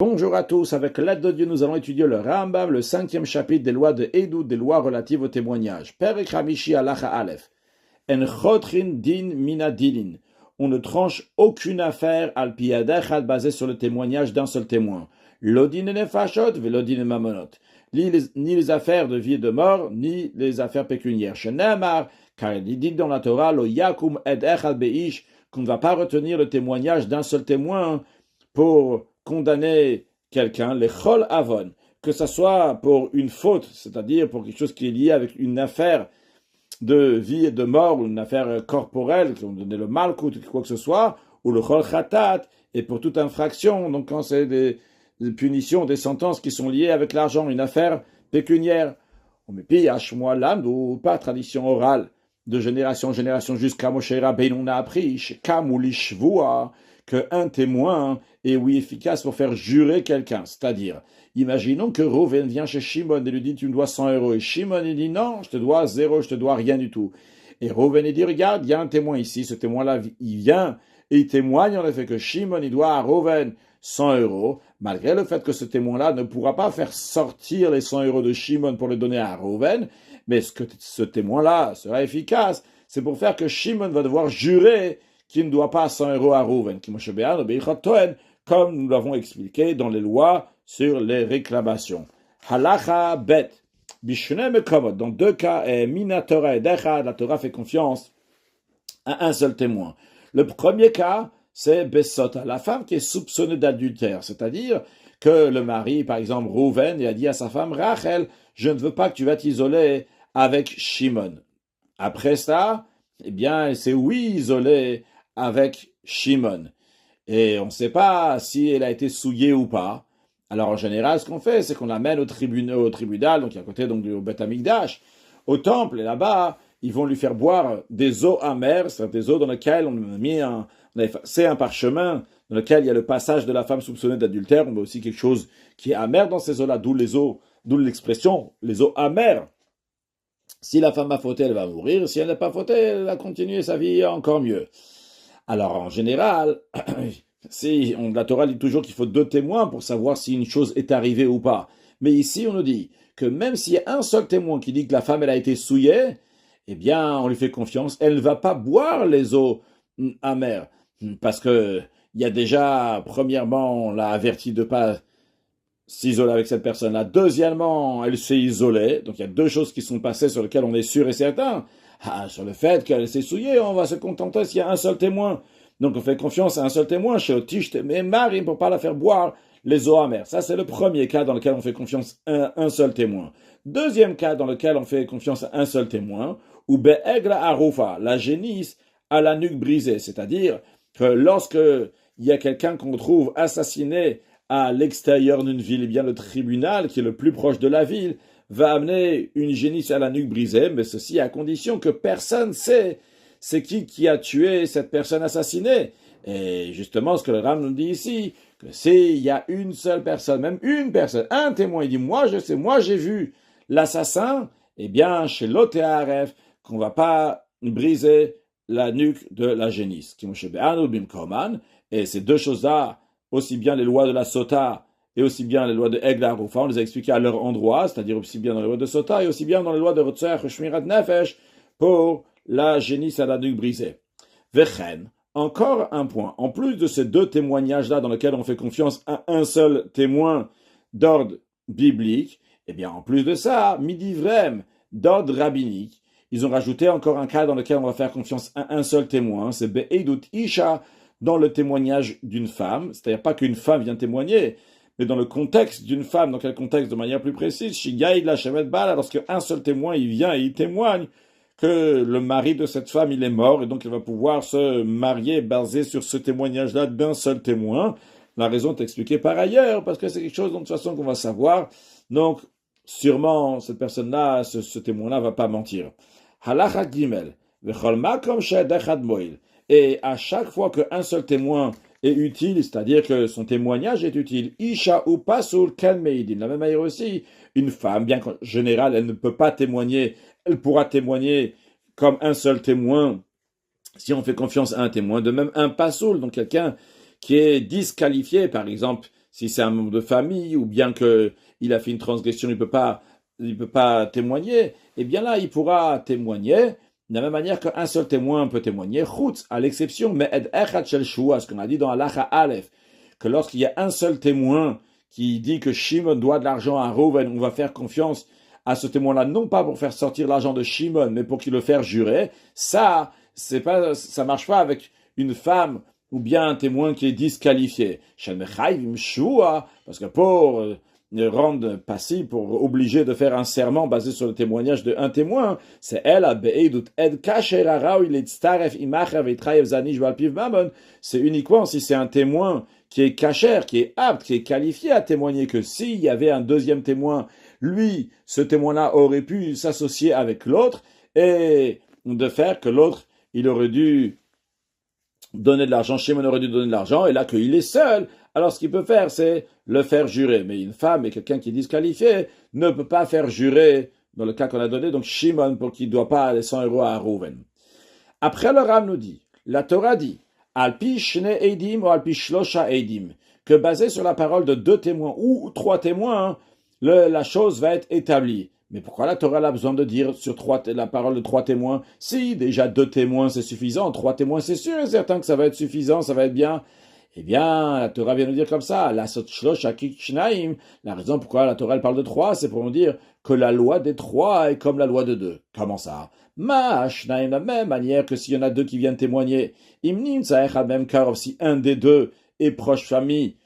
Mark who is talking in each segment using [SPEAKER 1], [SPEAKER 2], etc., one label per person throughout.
[SPEAKER 1] Bonjour à tous, avec l'aide de Dieu, nous allons étudier le Rambam, le 5e chapitre des lois de Edout, des lois relatives au témoignage. Perek Hamishi Halacha Aleph. En chotrin din mina dinin. On ne tranche aucune affaire al piyadechad basée sur le témoignage d'un seul témoin. Lodin nefashot velodin mamonot. Ni les affaires de vie et de mort, ni les affaires pécuniaires. Shenemar, car il est dit dans la Torah, lo yakum ed echad beish, qu'on ne va pas retenir le témoignage d'un seul témoin pour condamner quelqu'un, les chol avon, que ce soit pour une faute, c'est-à-dire pour quelque chose qui est lié avec une affaire de vie et de mort, ou une affaire corporelle, qui ont donné le malkout, quoi que ce soit, ou le chol khatat, et pour toute infraction, donc quand c'est des punitions, des sentences qui sont liées avec l'argent, une affaire pécuniaire. On met puis ou pas tradition orale, de génération en génération, jusqu'à Moshe Rabbeinu, on a appris, chez Kamulishvua, qu'un témoin est efficace pour faire jurer quelqu'un. C'est-à-dire, imaginons que Reuven vient chez Shimon et lui dit, tu me dois 100 euros. Et Shimon, il dit, non, je te dois 0, je te dois rien du tout. Et Reuven, il dit, regarde, il y a un témoin ici. Ce témoin-là, il vient et il témoigne en effet que Shimon, il doit à Reuven 100 euros, malgré le fait que ce témoin-là ne pourra pas faire sortir les 100 euros de Shimon pour les donner à Reuven, mais ce témoin-là sera efficace. C'est pour faire que Shimon va devoir jurer qui ne doit pas 100 euros à Reuven, comme nous l'avons expliqué dans les lois sur les réclamations. Halacha bet, bishne mekomot, dans deux cas, mina Torah et dechad, la Torah fait confiance à un seul témoin. Le premier cas, c'est Bessota, la femme qui est soupçonnée d'adultère, c'est-à-dire que le mari, par exemple Reuven, il a dit à sa femme Rachel, je ne veux pas que tu vas t'isoler avec Shimon. Après ça, eh bien, elle s'est isolée avec Shimon. Et on ne sait pas si elle a été souillée ou pas. Alors en général, ce qu'on fait, c'est qu'on l'amène au tribunal, donc à côté donc, du Beth Amikdash, au temple, et là-bas, ils vont lui faire boire des eaux amères, c'est-à-dire des eaux dans lesquelles on a effacé un parchemin, dans lequel il y a le passage de la femme soupçonnée d'adultère. On met aussi quelque chose qui est amer dans ces eaux-là, d'où l'expression, les eaux amères. Si la femme a fauté, elle va mourir. Si elle n'a pas fauté, elle va continuer sa vie encore mieux. Alors, en général, la Torah dit toujours qu'il faut 2 témoins pour savoir si une chose est arrivée ou pas. Mais ici, on nous dit que même s'il y a un seul témoin qui dit que la femme, elle a été souillée, eh bien, on lui fait confiance. Elle ne va pas boire les eaux amères. Parce que, il y a déjà, premièrement, on l'a averti de pas s'isoler avec cette personne-là. Deuxièmement, elle s'est isolée. Donc, il y a 2 choses qui sont passées sur lesquelles on est sûr et certain. Sur le fait qu'elle s'est souillée, on va se contenter s'il y a un seul témoin. Donc on fait confiance à un seul témoin, chez Otish et Marim, pour pas la faire boire les eaux amères. Ça, c'est le premier cas dans lequel on fait confiance à un seul témoin. Deuxième cas dans lequel on fait confiance à un seul témoin, ou Be'egla Arufa, la génisse à la nuque brisée. C'est-à-dire que lorsque il y a quelqu'un qu'on trouve assassiné à l'extérieur d'une ville, eh bien le tribunal, qui est le plus proche de la ville, va amener une génisse à la nuque brisée, mais ceci à condition que personne sait c'est qui a tué cette personne assassinée. Et justement, ce que le Ram nous dit ici, que s'il y a une seule personne, même une personne, un témoin, il dit, moi je sais, moi j'ai vu l'assassin, eh bien, chez l'Otéaref, qu'on ne va pas briser la nuque de la génisse. Et ces 2 choses-là, aussi bien les lois de la Sota, et aussi bien les lois de Egla Rufa, on les a expliquées à leur endroit, c'est-à-dire aussi bien dans les lois de Sota, et aussi bien dans les lois de Rotzer, Shmirat Nefesh, pour la génisse à la nuque brisée. Vechen, encore un point. En plus de ces 2 témoignages-là dans lesquels on fait confiance à un seul témoin d'ordre biblique, eh bien, en plus de ça, midivrem, d'ordre rabbinique, ils ont rajouté encore un cas dans lequel on va faire confiance à un seul témoin, c'est Be'edut Isha, dans le témoignage d'une femme, c'est-à-dire pas qu'une femme vient témoigner, mais dans le contexte d'une femme. Dans quel contexte? De manière plus précise, Shigaïd la Shevet Bala, lorsque un seul témoin, il vient et il témoigne que le mari de cette femme, il est mort, et donc elle va pouvoir se marier basé sur ce témoignage-là d'un seul témoin. La raison est expliquée par ailleurs, parce que c'est quelque chose de toute façon qu'on va savoir. Donc, sûrement, cette personne-là, ce témoin-là va pas mentir. Halacha Gimel, v'chol makom she'edechad moil. Et à chaque fois qu'un seul témoin est utile, c'est-à-dire que son témoignage est utile, Isha ou Pasul Ken Meidin. De la même manière aussi, une femme, bien qu'en général, elle ne peut pas témoigner, elle pourra témoigner comme un seul témoin si on fait confiance à un témoin. De même, un Pasul, donc quelqu'un qui est disqualifié, par exemple, si c'est un membre de famille, ou bien qu'il a fait une transgression, il peut pas témoigner, eh bien là, il pourra témoigner, de la même manière qu'un seul témoin peut témoigner, chutz, à l'exception, mais ed echad shel shua, ce qu'on a dit dans Halacha Aleph, que lorsqu'il y a un seul témoin qui dit que Shimon doit de l'argent à Reuven, on va faire confiance à ce témoin-là, non pas pour faire sortir l'argent de Shimon, mais pour qu'il le fasse jurer, ça marche pas avec une femme ou bien un témoin qui est disqualifié. Parce que pour rendre passif, pour obliger de faire un serment basé sur le témoignage d'un témoin, c'est elle, c'est uniquement si c'est un témoin qui est cachère, qui est apte, qui est qualifié à témoigner, que s'il y avait un deuxième témoin, lui, ce témoin-là aurait pu s'associer avec l'autre et de faire que l'autre, il aurait dû donner de l'argent, Shimon aurait dû donner de l'argent, et là qu'il est seul, alors ce qu'il peut faire, c'est le faire jurer. Mais une femme et quelqu'un qui est disqualifié ne peut pas faire jurer, dans le cas qu'on a donné, donc Shimon, pour qu'il ne doit pas les 100 euros à Reuven. Après, le Ram nous dit, la Torah dit, Alpi shne eidim ou alpi shlosha eidim, que basé sur la parole de 2 témoins ou 3 témoins, la chose va être établie. Mais pourquoi la Torah a besoin de dire sur la parole de 3 témoins? Si déjà 2 témoins c'est suffisant, 3 témoins c'est sûr et certain que ça va être suffisant, ça va être bien. Eh bien, la Torah vient nous dire comme ça, la raison pourquoi la Torah elle parle de 3, c'est pour nous dire que la loi des 3 est comme la loi de 2. Comment ça? De la même manière que s'il y en a 2 qui viennent témoigner, si un des 2 est proche famille,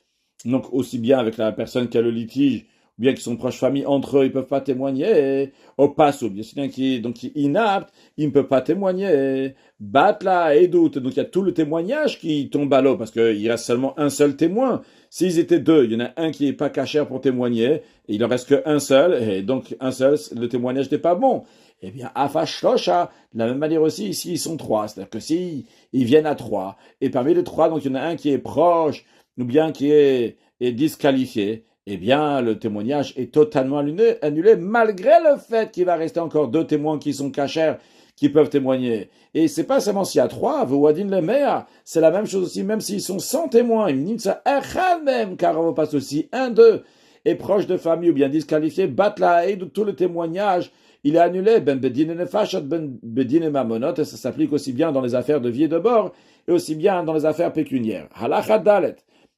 [SPEAKER 1] donc aussi bien avec la personne qui a le litige, ou bien qui sont proches famille entre eux, ils peuvent pas témoigner. Au passo, bien sûr, qui est inapte, il ne peut pas témoigner. Batla et d'autres. Donc il y a tout le témoignage qui tombe à l'eau parce qu'il reste seulement un seul témoin. S'ils étaient 2, il y en a un qui est pas cachère pour témoigner, et il en reste qu'un seul, et donc un seul, le témoignage n'est pas bon. Eh bien, Afashlosha, de la même manière aussi, ici, ils sont 3. C'est-à-dire que si ils viennent à 3, et parmi les 3, donc il y en a un qui est proche, ou bien qui est disqualifié, eh bien, le témoignage est totalement annulé malgré le fait qu'il va rester encore 2 témoins qui sont cachers, qui peuvent témoigner. Et c'est pas seulement s'il y a 3, Vouadin le Mea, c'est la même chose aussi, même s'ils sont 100 témoins, même, car on passe aussi 1, 2, est proche de famille ou bien disqualifié, Batla et de tout le témoignage, il est annulé, ben bedine nefashat, ben bedine mamonot, et ça s'applique aussi bien dans les affaires de vie et de bord, et aussi bien dans les affaires pécuniaires. Halacha dalet.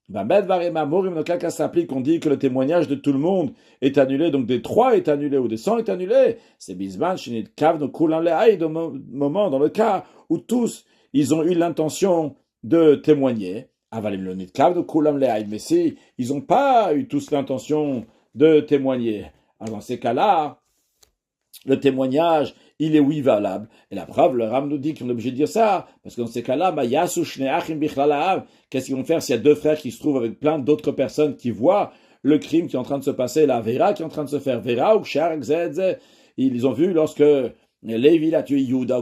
[SPEAKER 1] Dans le cas ça s'applique, on dit que le témoignage de tout le monde est annulé, donc des 3 est annulé ou des 100 est annulé. C'est bisman, shinit kav, no kulan le'aïd, au moment, dans le cas où tous, ils ont eu l'intention de témoigner. Avalim le nit kav, no kulan le'aïd. Mais si, ils n'ont pas eu tous l'intention de témoigner. Alors dans ces cas-là, le témoignage, il est oui valable. Et la preuve, le Ram nous dit qu'on est obligé de dire ça, parce que dans ces cas-là, qu'est-ce qu'ils vont faire s'il y a 2 frères qui se trouvent avec plein d'autres personnes qui voient le crime qui est en train de se passer, la Vera qui est en train de se faire, Vera ou ils ont vu lorsque Lévi a tué Yehuda,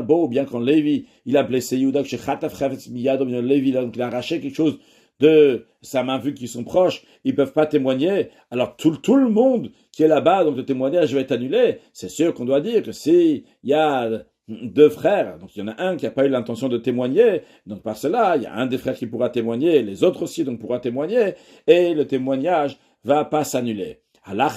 [SPEAKER 1] ou bien quand Lévi il a blessé Yehuda, ou bien Lévi il a arraché quelque chose de sa main vue qui sont proches, ils peuvent pas témoigner, alors tout le monde qui est là-bas, donc le témoignage va être annulé. C'est sûr qu'on doit dire que s'il y a 2 frères, donc il y en a un qui n'a pas eu l'intention de témoigner, donc par cela, il y a un des frères qui pourra témoigner, les autres aussi donc pourra témoigner, et le témoignage va pas s'annuler. La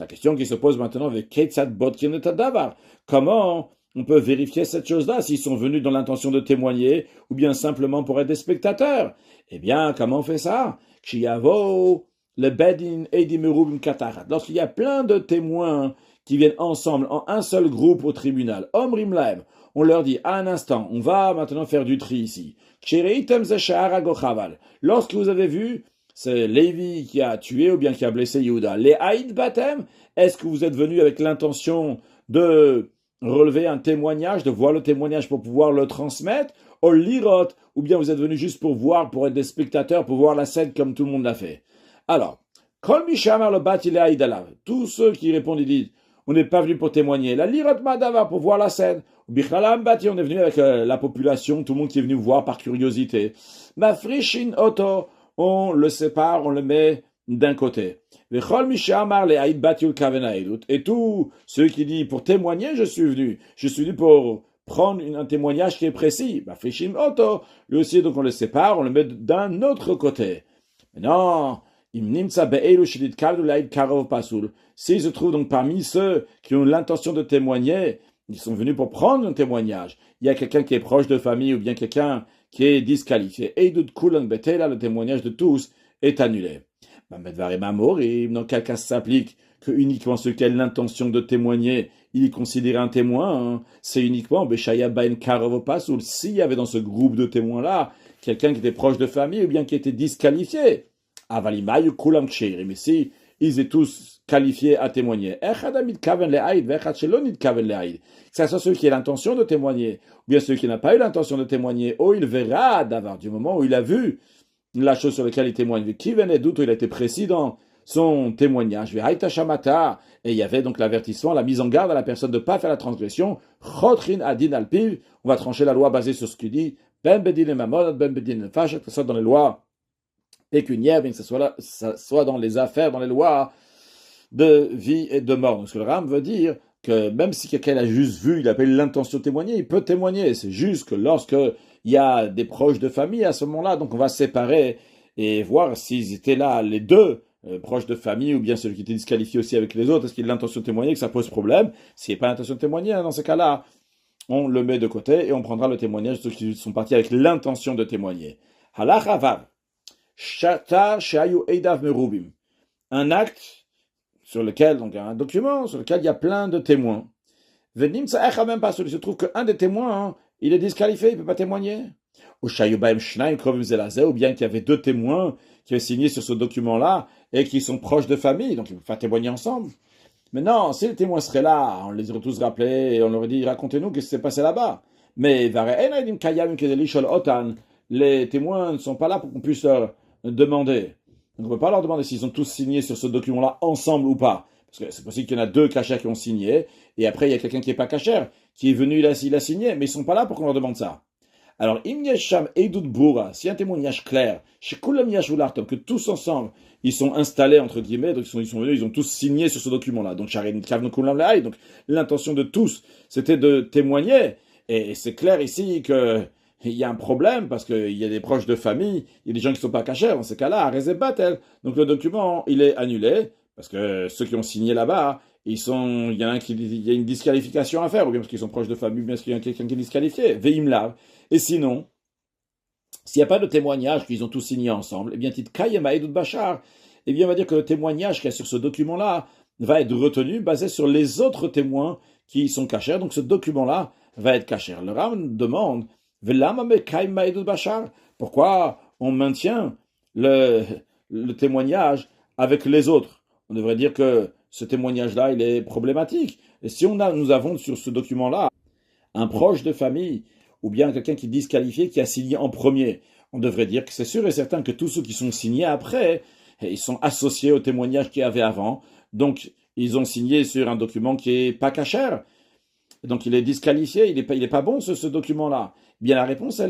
[SPEAKER 1] question qui se pose maintenant avec Ketzad Botkin et Tadavar, comment on peut vérifier cette chose-là, s'ils sont venus dans l'intention de témoigner, ou bien simplement pour être des spectateurs? Eh bien, comment on fait ça? Le Bedin Edimerubim Katarat. Lorsqu'il y a plein de témoins qui viennent ensemble en un seul groupe au tribunal, Omrim Laem, on leur dit, à un instant, on va maintenant faire du tri ici. Lorsque vous avez vu, c'est Lévi qui a tué ou bien qui a blessé Yehuda. Les Haïd Batem, est-ce que vous êtes venus avec l'intention de relever un témoignage, de voir le témoignage pour pouvoir le transmettre, ou l'irot, ou bien vous êtes venus juste pour voir, pour être des spectateurs, pour voir la scène comme tout le monde l'a fait. Alors, Kol Mishamar le bat il est aïdalav. Tous ceux qui répondent, ils disent, on n'est pas venu pour témoigner. La lirot madava, pour voir la scène. Bichalam bati, on est venu avec la population, tout le monde qui est venu voir par curiosité. Mafrishin oto, on le sépare, on le met d'un côté. Et tous ceux qui disent, pour témoigner, je suis venu pour prendre un témoignage qui est précis. Mafrishim oto, lui aussi, donc on le sépare, on le met d'un autre côté. Maintenant, S'il se trouve donc parmi ceux qui ont l'intention de témoigner, ils sont venus pour prendre un témoignage. Il y a quelqu'un qui est proche de famille ou bien quelqu'un qui est disqualifié. Le témoignage de tous est annulé. Dans quel cas ça s'applique que uniquement ceux qui ont l'intention de témoigner, il est considéré un témoin, hein. C'est uniquement Beshaya Ben Karovopasul, s'il y avait dans ce groupe de témoins-là quelqu'un qui était proche de famille ou bien qui était disqualifié. Avalimayu Kulam Ksheiri, mais si ils étaient tous qualifiés à témoigner. Que ce soit celui qui a l'intention de témoigner, ou bien celui qui n'a pas eu l'intention de témoigner, il verra d'avoir du moment où il a vu la chose sur laquelle il témoigne. Qui venait d'où il a été précis dans son témoignage. Et il y avait donc l'avertissement, la mise en garde à la personne de ne pas faire la transgression. Chotrin adin alpiv, on va trancher la loi basée sur ce qu'il dit. Ben bedin et mamon, ben bedin et fash, que ce soit dans les lois pécuniaires, bien que ce soit dans les affaires, dans les lois de vie et de mort. Donc ce que le Ram veut dire, que même si quelqu'un a juste vu, il a pas eu l'intention de témoigner, il peut témoigner. C'est juste que lorsque il y a des proches de famille à ce moment-là, donc on va séparer et voir s'ils étaient là, les deux, proches de famille, ou bien celui qui était disqualifié aussi avec les autres, est-ce qu'il a l'intention de témoigner, que ça pose problème. S'il n'y a pas l'intention de témoigner, dans ce cas-là, on le met de côté et on prendra le témoignage de ceux qui sont partis avec l'intention de témoigner. Halacha vav, shata sheayu eidav merubim. Un acte sur lequel, donc un document sur lequel il y a plein de témoins. Venim sa même pas, il se trouve qu'un des témoins, hein, il est disqualifié, il ne peut pas témoigner. Ou bien qu'il y avait deux témoins qui avaient signé sur ce document-là et qui sont proches de famille, donc ils ne peuvent pas témoigner ensemble. Mais non, si les témoins seraient là, on les aurait tous rappelés et on leur aurait dit racontez-nous qu'est-ce qui s'est passé là-bas. Mais les témoins ne sont pas là pour qu'on puisse leur demander. Donc on ne peut pas leur demander s'ils ont tous signé sur ce document-là ensemble ou pas. Parce que c'est possible qu'il y en a deux cachers qui ont signé, et après il y a quelqu'un qui n'est pas cacher, qui est venu, il a signé, mais ils ne sont pas là pour qu'on leur demande ça. Alors, im yesham edut bura, si un témoignage clair, chez kulam yashulartom, que tous ensemble, ils sont installés, entre guillemets, donc ils sont venus, ils ont tous signé sur ce document-là. Donc, sharin kavno kulam le'ay, donc l'intention de tous, c'était de témoigner. Et c'est clair ici que il y a un problème, parce qu'il y a des proches de famille, il y a des gens qui ne sont pas cachers, dans ces cas-là, à batel. Donc, le document, il est annulé, parce que ceux qui ont signé là-bas, il y a une disqualification à faire, ou bien parce qu'ils sont proches de famille, ou bien parce qu'il y a quelqu'un qui est disqualifié. Veimlav. Et sinon, s'il n'y a pas de témoignage qu'ils ont tous signé ensemble, eh bien, eh bien, on va dire que le témoignage qu'il y a sur ce document-là va être retenu, basé sur les autres témoins qui sont cachers. Donc, ce document-là va être caché. Le Ram demande, pourquoi on maintient le témoignage avec les autres? On devrait dire que ce témoignage-là, il est problématique. Et si nous avons sur ce document-là un proche de famille, ou bien quelqu'un qui est disqualifié, qui a signé en premier, on devrait dire que c'est sûr et certain que tous ceux qui sont signés après, ils sont associés au témoignage qu'il y avait avant. Donc, ils ont signé sur un document qui est pas cachère. Donc, il est disqualifié, il est pas bon ce document-là. Eh bien, la réponse,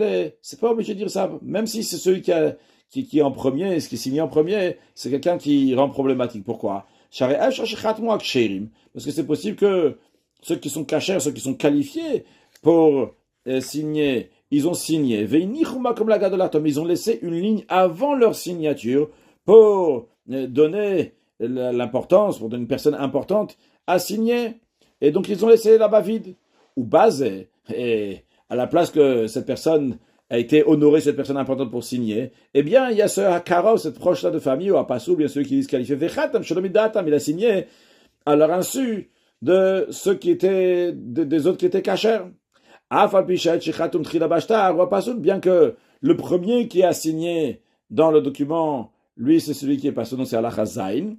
[SPEAKER 1] c'est pas obligé de dire ça. Même si c'est celui qui est en premier, ce qui est signé en premier, c'est quelqu'un qui rend problématique. Pourquoi? Parce que c'est possible que ceux qui sont cachers, ceux qui sont qualifiés pour signer, ils ont signé. Ils ont laissé une ligne avant leur signature pour donner l'importance, pour donner une personne importante à signer. Et donc ils ont laissé là-bas vide. Ou basé. Et à la place que cette personne a été honorée, cette personne importante pour signer, eh bien, il y a ce Hakarov, cette proche-là de famille, ou Apassou, bien celui qui est disqualifié. Il a signé à leur insu de ceux qui étaient, des autres qui étaient cachers. Bien que le premier qui a signé dans le document, lui, c'est celui qui est passé, donc c'est Allah Chazain.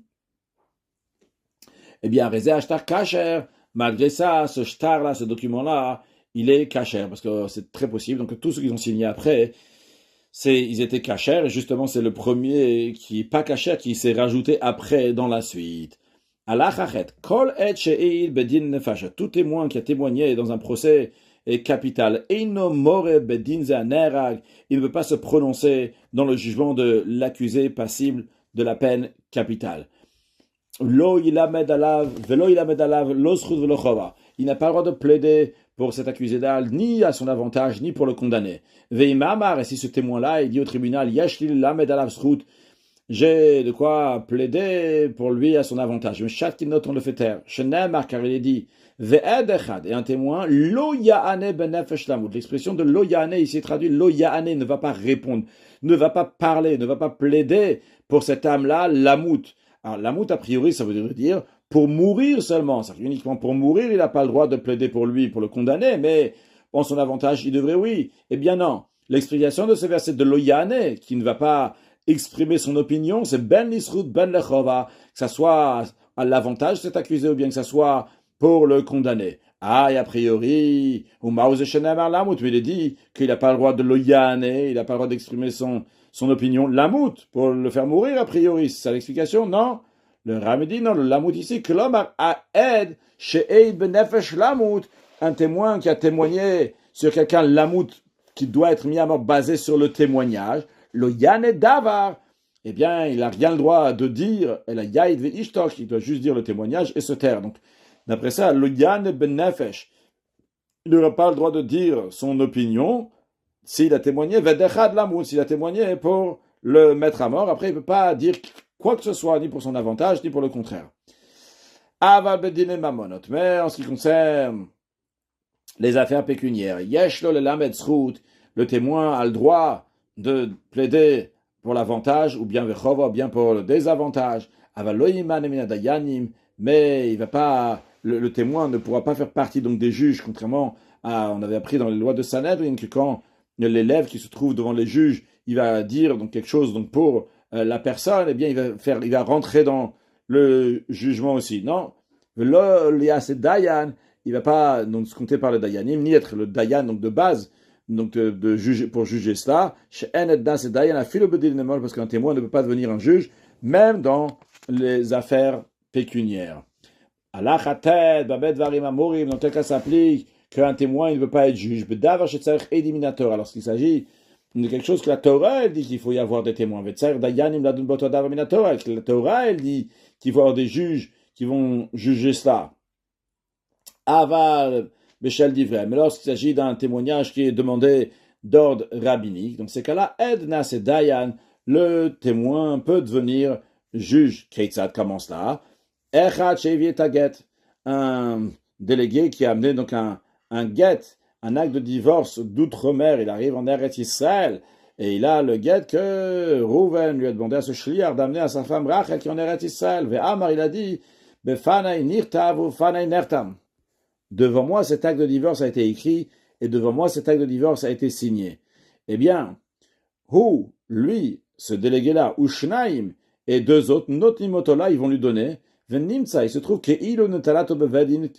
[SPEAKER 1] Eh bien, Rezé Ashtar Kacher, malgré ça, ce shtar-là, ce document-là, il est cacher, parce que c'est très possible. Donc, tous ceux qui ont signé après, ils étaient cachers, et justement, c'est le premier qui n'est pas cacher, qui s'est rajouté après dans la suite. Allah Chachet, Kol et She'il Bedin Nefasha, tout témoin qui a témoigné dans un procès est capital. Eino More Bedin Zanerag, il ne peut pas se prononcer dans le jugement de l'accusé passible de la peine capitale. Lo ilamed alav, velo ilamed alav, lo zchut velo chova. Il n'a pas le droit de plaider pour cet accusé-là, ni à son avantage, ni pour le condamner. Veimamar, et si ce témoin-là, il dit au tribunal, yashli lamed alav zchut, j'ai de quoi plaider pour lui à son avantage. Mais chaque qui note, on le fait taire. Shenemar, car il est dit, ve'ed echad, et un témoin, lo ya'ane benefesh lamut. L'expression de lo ya'ane, ici traduit, lo ya'ane, ne va pas répondre, ne va pas parler, ne va pas plaider pour cette âme-là, lamut. Alors, lamut, a priori, ça veut dire pour mourir seulement. C'est uniquement pour mourir, il n'a pas le droit de plaider pour lui, pour le condamner, mais en son avantage, il devrait oui. Eh bien non. L'explication de ce verset de lo ya'ane, qui ne va pas exprimer son opinion, c'est ben nisrut ben lechova, que ça soit à l'avantage de cet accusé ou bien que ça soit pour le condamner. Ah, et a priori, mais il est dit qu'il n'a pas le droit de loyaner, il n'a pas le droit d'exprimer son opinion. Lamout, pour le faire mourir, a priori, c'est ça l'explication? Non. Le Ram dit non, le lamout ici, que l'homme a aide chez Eid benefesh lamout, un témoin qui a témoigné sur quelqu'un lamout qui doit être mis à mort basé sur le témoignage. Le Yane Davar, eh bien, il n'a rien le droit de dire, et la Yaïd Ve'ishtok, il doit juste dire le témoignage et se taire. Donc, d'après ça, le Yane Ben Nefesh, il n'aura pas le droit de dire son opinion s'il a témoigné Vedechad Lamout, s'il a témoigné pour le mettre à mort. Après, il ne peut pas dire quoi que ce soit, ni pour son avantage, ni pour le contraire. Aval Bedine Mamonot, mais en ce qui concerne les affaires pécuniaires, Yeshlo le Lamed Srout, le témoin a le droit de plaider pour l'avantage, ou bien vechova, ou bien pour le désavantage. Mais il va pas, le témoin ne pourra pas faire partie donc des juges, contrairement à, on avait appris dans les lois de Sanhedrin que quand l'élève qui se trouve devant les juges, il va dire donc quelque chose donc pour la personne, eh bien il va rentrer dans le jugement aussi. Non, il va pas donc se compter par le dayanim, ni être le dayan donc de base. Donc de juger, pour juger cela, parce qu'un témoin ne peut pas devenir un juge, même dans les affaires pécuniaires. Dans quel cas s'applique qu'un témoin ne peut pas être juge. Alors s'il s'agit de quelque chose que la Torah elle dit qu'il faut y avoir des témoins. La Torah elle dit qu'il faut y avoir des juges qui vont juger cela. Aval Bechel d'Ivrem. Mais lorsqu'il s'agit d'un témoignage qui est demandé d'ordre rabbinique, dans ces cas-là, Edna et Dayan, le témoin peut devenir juge. Keitzad commence là. Echad Sheviet Taget, un délégué qui a amené donc un get, un acte de divorce d'outre-mer. Il arrive en Eretz Israël et il a le get que Rouven lui a demandé à ce shliach d'amener à sa femme Rachel qui est en Eretz Israël. Ve'amar, il a dit, Befanai nirtav ou fanai nertam. Devant moi, cet acte de divorce a été écrit, et devant moi, cet acte de divorce a été signé. Eh bien, lui, ce délégué-là, Ushnaim, et deux autres, Notimotola, ils vont lui donner, Venimsa, il se trouve que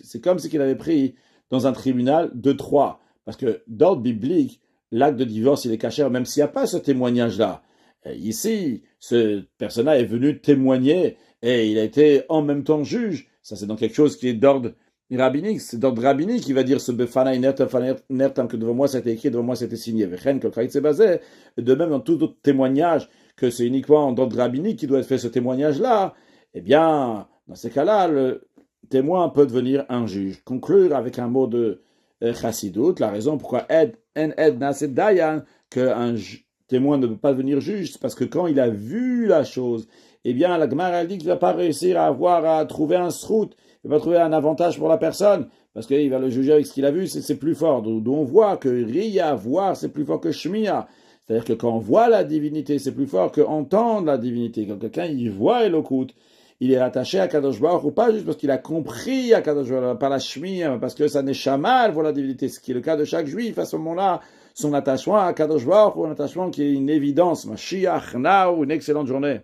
[SPEAKER 1] c'est comme si qu'il avait pris dans un tribunal de 3. Parce que, d'ordre biblique, l'acte de divorce, il est caché, même s'il n'y a pas ce témoignage-là. Et ici, ce personne-là est venu témoigner, et il a été en même temps juge. Ça, c'est donc quelque chose qui est d'ordre rabbinique, c'est d'ordre rabbinique qui va dire ce befana nertam que devant moi ça a été écrit, devant moi ça a été signé. De même dans tout autre témoignage que c'est uniquement d'ordre rabbinique qui doit être fait ce témoignage-là, eh bien, dans ces cas-là, le témoin peut devenir un juge. Conclure avec un mot de chassidut, la raison pourquoi dayan, qu'un témoin ne peut pas devenir juge, c'est parce que quand il a vu la chose, eh bien, la Gemara dit qu'il ne va pas réussir à trouver un srout, il va trouver un avantage pour la personne, parce qu'il va le juger avec ce qu'il a vu, c'est plus fort. D'où on voit que Ria, voir, c'est plus fort que Shmiya. C'est-à-dire que quand on voit la divinité, c'est plus fort que entendre la divinité. Quand quelqu'un y voit Elokut, il est attaché à Kadosh Baruch, ou pas juste parce qu'il a compris à Kadosh Baruch, par la Shmiya, parce que ça n'est chamal pour la divinité, ce qui est le cas de chaque juif à ce moment-là, son attachement à Kadosh Baruch, ou un attachement qui est une évidence. Mashiach, now, une excellente journée.